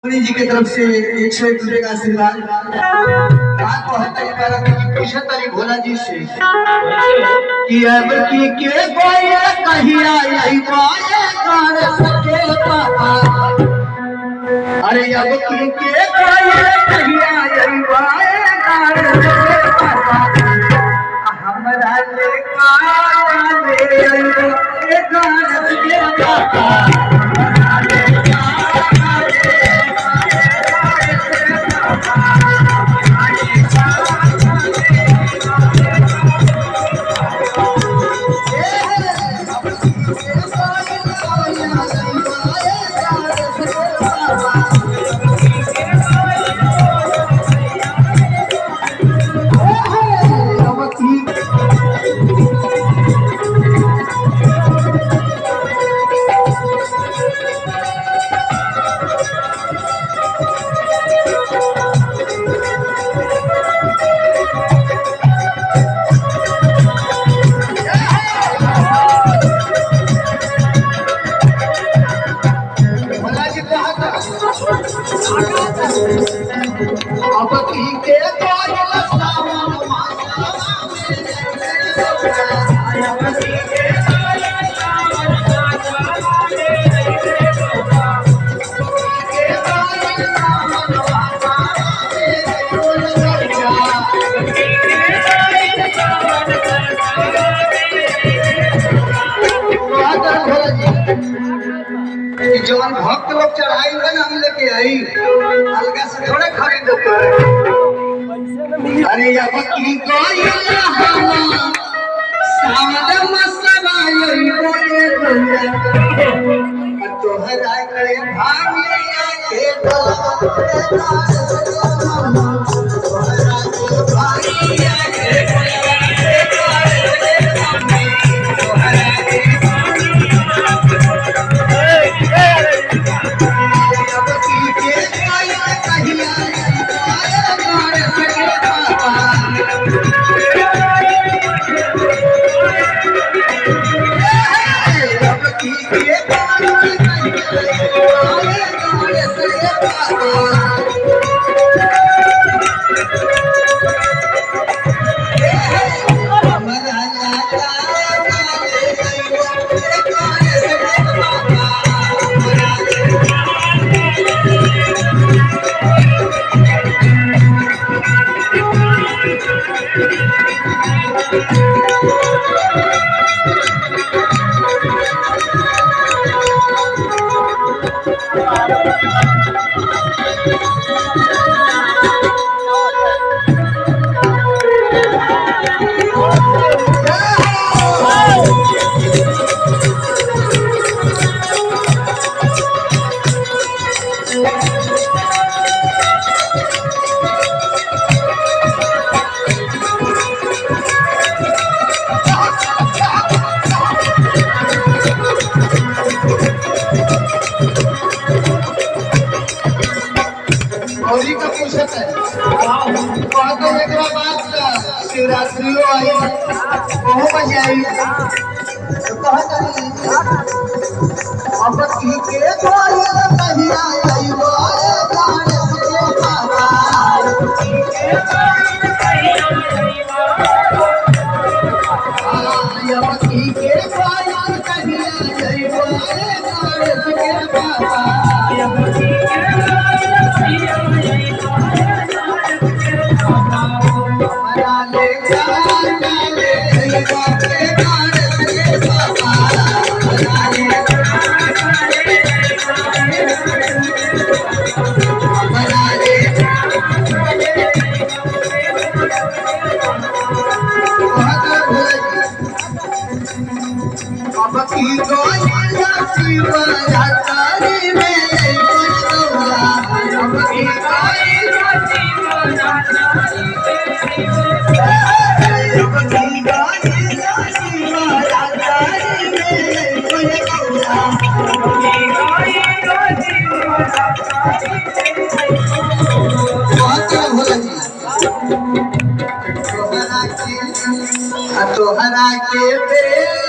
जी की तरफ से 101 रुपये का आशीर्वाद। पूछा तारी भोला जी से कि अब की के कोई कहिया यही पाए कर सके पापा। अरे अब की के कोई कहिया यही पाए कर सके पापा। हमरा ले कर सके पापा। अब की के जवान भक्त लोग चढ़ाई है ना हम लेके आई अलगा से थोड़े खरीद देते हैं। अरे अब की कोई सावध मसला यही बोले तोहरा करे भागिया के होली का फुर्सत है कहते हैं एक बात शिवरात्रि आई वो बजे आई तो कहते अब की के कोई कहिया आई बोले जाने से बाबा अब की के कोई कहिया आई बोले जाने से बाबा। तोहरा के